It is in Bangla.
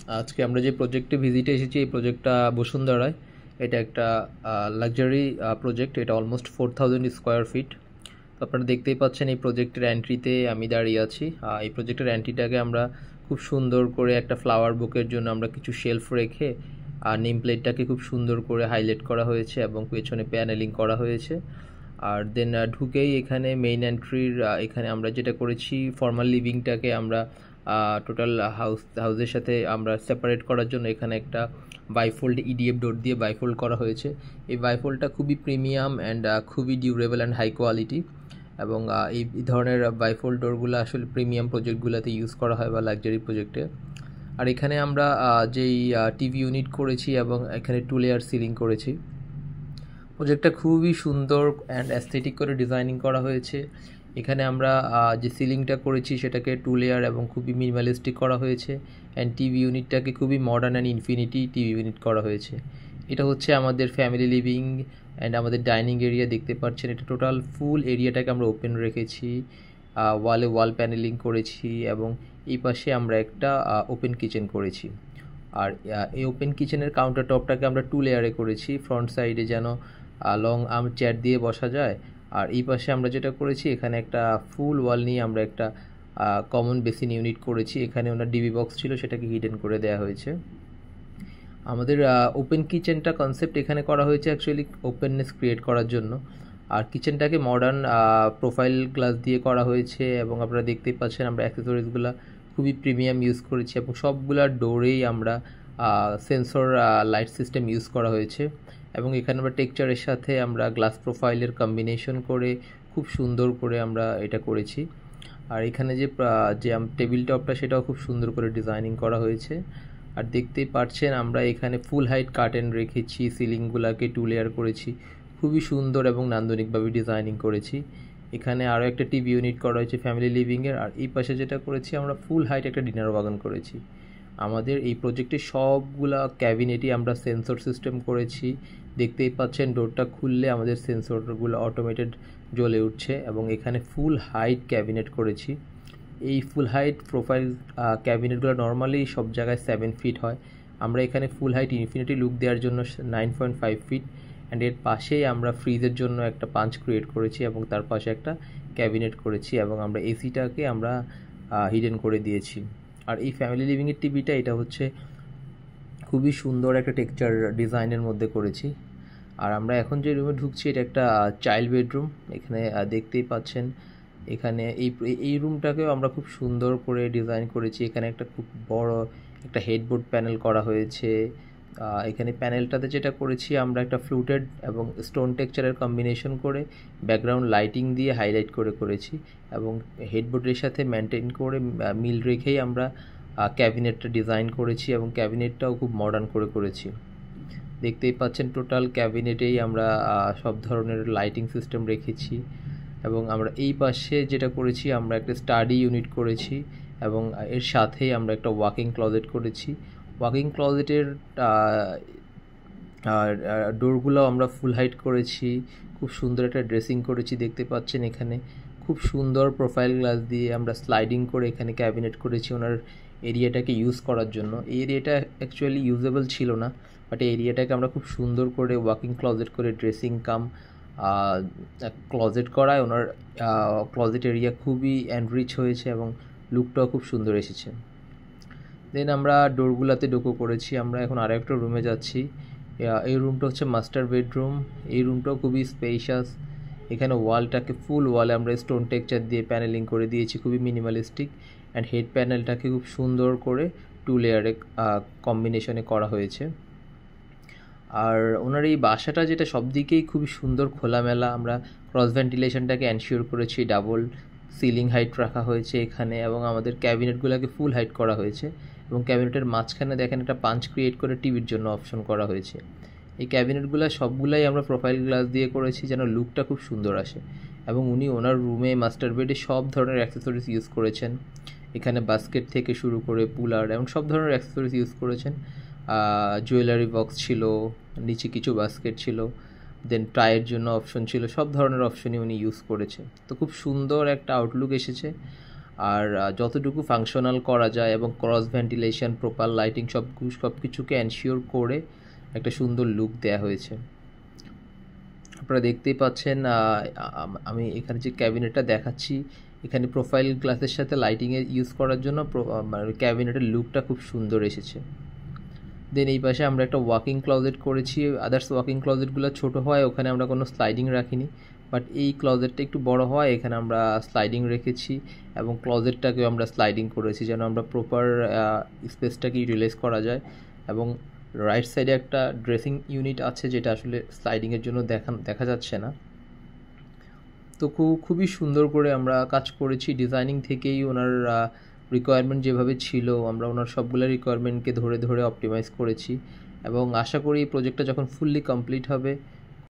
আজকে আমরা যে প্রজেক্টে ভিজিটে এসেছি এই প্রজেক্টটা বসুন্ধরায়। এটা একটা লাক্সারি প্রজেক্ট। এটা অলমোস্ট 4000 স্কোয়ার ফিট। তো আপনারা দেখতেই পাচ্ছেন এই প্রজেক্টের এন্ট্রিতে আমি দাঁড়িয়ে আছি। এই প্রজেক্টের এন্ট্রিটাকে আমরা খুব সুন্দর করে একটা ফ্লাওয়ার বুকের জন্য আমরা কিছু শেলফ রেখে আর নেম প্লেটটাকে খুব সুন্দর করে হাইলাইট করা হয়েছে এবং পেছনে প্যানেলিং করা হয়েছে। আর দেন ঢুকেই এখানে মেইন এন্ট্রির এখানে আমরা যেটা করেছি ফর্মাল লিভিংটাকে আমরা টোটাল হাউসের সাথে আমরা সেপারেট করার জন্য এখানে একটা বাইফোল্ড ইডিএফ ডোর দিয়ে বাইফোল্ড করা হয়েছে। এই বাইফোল্ডটা খুবই প্রিমিয়াম অ্যান্ড খুবই ডিউরেবল অ্যান্ড হাই কোয়ালিটি এবং এই ধরনের বাইফোল্ড ডোরগুলো আসলে প্রিমিয়াম প্রজেক্টগুলোতে ইউজ করা হয় বা লাক্সারি প্রজেক্টে। আর এখানে আমরা যেই টিভি ইউনিট করেছি এবং এখানে 2 লেয়ার সিলিং করেছি। প্রজেক্টটা খুবই সুন্দর অ্যান্ড অ্যাস্থেটিক করে ডিজাইনিং করা হয়েছে। এখানে আমরা যে সিলিংটা করেছি সেটাকে 2 লেয়ার এবং খুবই মিনিমালিস্টিক করা হয়েছে অ্যান্ড টিভি ইউনিটটাকে খুবই modern and infinity TV unit করা হয়েছে। এটা হচ্ছে আমাদের ফ্যামিলি লিভিং অ্যান্ড আমাদের ডাইনিং এরিয়া দেখতে পাচ্ছেন। এটা টোটাল ফুল এরিয়াটাকে আমরা ওপেন রেখেছি, ওয়ালে ওয়াল প্যানেলিং করেছি এবং এই পাশে আমরা একটা ওপেন কিচেন করেছি। আর এই ওপেন কিচেনের কাউন্টার টপটাকে আমরা 2 লেয়ারে করেছি ফ্রন্ট সাইডে যেন লং আর্ম চেয়ার দিয়ে বসা যায়। আর এই পাশে আমরা যেটা করেছি এখানে একটা ফুল ওয়াল নিয়ে আমরা একটা কমন বেসিন ইউনিট করেছি। এখানে ওনার ডিবি বক্স ছিল, সেটাকে হিডেন করে দেওয়া হয়েছে। আমাদের ওপেন কিচেনটা কনসেপ্ট এখানে করা হয়েছে অ্যাকচুয়ালি ওপেননেস ক্রিয়েট করার জন্য। আর কিচেনটাকে মডার্ন প্রোফাইল গ্লাস দিয়ে করা হয়েছে এবং আপনারা দেখতেই পাচ্ছেন আমরা অ্যাক্সেসরিজগুলো খুবই প্রিমিয়াম ইউজ করেছি এবং সবগুলা ডোরেই আমরা সেন্সর লাইট সিস্টেম ইউজ করা হয়েছে এবং এখানে আমরা টেক্সচারের সাথে আমরা গ্লাস প্রোফাইলের কম্বিনেশন করে খুব সুন্দর করে আমরা এটা করেছি। আর এখানে যে টেবিল টপটা সেটাও খুব সুন্দর করে ডিজাইনিং করা হয়েছে। আর দেখতেই পাচ্ছেন আমরা এখানে ফুল হাইট কার্টেন রেখেছি, সিলিংগুলোকে 2 লেয়ার করেছি, খুবই সুন্দর এবং নান্দনিকভাবে ডিজাইনিং করেছি। এখানে আরও একটা টিভি ইউনিট করা হয়েছে ফ্যামিলি লিভিংয়ের। আর এই পাশে যেটা করেছি আমরা ফুল হাইট একটা ডিনার ওয়াগন করেছি। আমাদের এই প্রজেক্টে সবগুলা ক্যাবিনেটই আমরা সেন্সর সিস্টেম করেছি। দেখতেই পাচ্ছেন ডোরটা খুললে আমাদের সেন্সরগুলো অটোমেটেড জ্বলে উঠছে এবং এখানে ফুল হাইট ক্যাবিনেট করেছি। এই ফুল হাইট প্রোফাইল ক্যাবিনেটগুলো নর্মালি সব জায়গায় 7 ফিট হয়। আমরা এখানে ফুল হাইট ইনফিনিটি লুক দেওয়ার জন্য 9.5 ফিট অ্যান্ড এর পাশেই আমরা ফ্রিজের জন্য একটা পাঞ্চ ক্রিয়েট করেছি এবং তার পাশে একটা ক্যাবিনেট করেছি এবং আমরা এসিটাকে আমরা হিডেন করে দিয়েছি। আর এই ফ্যামিলি লিভিংয়ের টিভিটা এটা হচ্ছে খুবই সুন্দর একটা টেক্সচার ডিজাইনের মধ্যে করেছি। আর আমরা এখন যে রুমে ঢুকছি এটা একটা চাইল্ড বেডরুম। এখানে দেখতেই পাচ্ছেন এখানে এই রুমটাকেও আমরা খুব সুন্দর করে ডিজাইন করেছি। এখানে একটা খুব বড় একটা হেডবোর্ড প্যানেল করা হয়েছে। এখানে প্যানেলটাতে যেটা করেছি আমরা একটা ফ্লুটেড এবং স্টোন টেক্সচারের কম্বিনেশন করে ব্যাকগ্রাউন্ড লাইটিং দিয়ে হাইলাইট করে করেছি এবং হেডবোর্ডের সাথে মেনটেন করে মিল রেখেই আমরা ক্যাবিনেটটা ডিজাইন করেছি এবং ক্যাবিনেটটাও খুব মডার্ন করে করেছি। দেখতেই পাচ্ছেন টোটাল ক্যাবিনেটেই আমরা সব ধরনের লাইটিং সিস্টেম রেখেছি এবং আমরা এই পাশে যেটা করেছি আমরা একটা স্টাডি ইউনিট করেছি এবং এর সাথেই আমরা একটা ওয়াকিং ক্লজেট করেছি। ওয়াকিং ক্লজেটের ডোরগুলো আমরা ফুল হাইট করেছি, খুব সুন্দর একটা ড্রেসিং করেছি। দেখতে পাচ্ছেন এখানে খুব সুন্দর প্রোফাইল গ্লাস দিয়ে আমরা স্লাইডিং করে এখানে ক্যাবিনেট করেছি ওনার এরিয়াটাকে ইউজ করার জন্য। এই এরিয়াটা অ্যাকচুয়ালি ইউজেবল ছিল না, বাট এই এরিয়াটাকে আমরা খুব সুন্দর করে ওয়াকিং ক্লজেট করে ড্রেসিং কাম ক্লজেট করায় ওনার ক্লজেট এরিয়া খুবই এনরিচ হয়েছে এবং লুকটাও খুব সুন্দর এসেছে। দেন আমরা ডোরগুলোতে ডোকো করেছি। আমরা এখন আরেকটা রুমে যাচ্ছি। এই রুমটা হচ্ছে মাস্টার বেডরুম। এই রুমটাও খুবই স্পেশাস। এখানে ওয়ালটাকে ফুল ওয়ালে আমরা স্টোন টেক্সচার দিয়ে প্যানেলিং করে দিয়েছি, খুবই মিনিমালিস্টিক অ্যান্ড হেড প্যানেলটাকে খুব সুন্দর করে 2 লেয়ারে কম্বিনেশনে করা হয়েছে। আর ওনার এই বাসাটা যেটা সব দিকেই খুবই সুন্দর খোলামেলা। আমরা ক্রস ভেন্টিলেশনটাকে এনশিওর করেছি, ডাবল সিলিং হাইট রাখা হয়েছে এখানে এবং আমাদের ক্যাবিনেটগুলোকে ফুল হাইট করা হয়েছে এবং ক্যাবিনেটের মাঝখানে দেখেন একটা পাঞ্চ ক্রিয়েট করে টিভির জন্য অপশন করা হয়েছে। এই ক্যাবিনেটগুলো সবগুলাই আমরা প্রোফাইল গ্লাস দিয়ে করেছি যেন লুকটা খুব সুন্দর আসে এবং উনি ওনার রুমে মাস্টার বেডে সব ধরনের অ্যাক্সেসরিজ ইউজ করেছেন। এখানে বাস্কেট থেকে শুরু করে পুলার এবং সব ধরনের অ্যাক্সেসরিজ ইউজ করেছেন। জুয়েলারি বক্স ছিল, নিচে কিছু বাস্কেট ছিল, দেন ট্রায়ের জন্য অপশন ছিল, সব ধরনের অপশনই উনি ইউজ করেছে। তো খুব সুন্দর একটা আউটলুক এসেছে। আর যতটুকু ফাংশনাল করা যায় এবং ক্রস ভেন্টিলেশন, প্রপার লাইটিং সব কিছুকে এনশিওর করে একটা সুন্দর লুক দেয়া হয়েছে। আপনারা দেখতেই পাচ্ছেন আমি এখানে যে ক্যাবিনেটটা দেখাচ্ছি, এখানে প্রোফাইল গ্লাসের সাথে লাইটিংয়ে ইউজ করার জন্য ক্যাবিনেটের লুকটা খুব সুন্দর এসেছে। দেন এই পাশে আমরা একটা ওয়াকিং ক্লজেট করেছি। আদার্স ওয়াকিং ক্লজেটগুলো ছোটো হওয়ায় ওখানে আমরা কোনো স্লাইডিং রাখিনি, বাট এই ক্লজেটটা একটু বড় হওয়ায় এখানে আমরা স্লাইডিং রেখেছি এবং ক্লজেটটাকেও আমরা স্লাইডিং করেছি যেন আমরা প্রপার স্পেসটাকে ইউটিলাইজ করা যায়। এবং রাইট সাইডে একটা ড্রেসিং ইউনিট আছে যেটা আসলে স্লাইডিংয়ের জন্য দেখা যাচ্ছে না। তো খুবই সুন্দর করে আমরা কাজ করেছি। ডিজাইনিং থেকেই ওনার রিকোয়ারমেন্ট যেভাবে ছিল আমরা ওনার সবগুলো রিকোয়ারমেন্টকে ধরে অপটিমাইজ করেছি এবং আশা করি এই প্রজেক্টটা যখন ফুললি কমপ্লিট হবে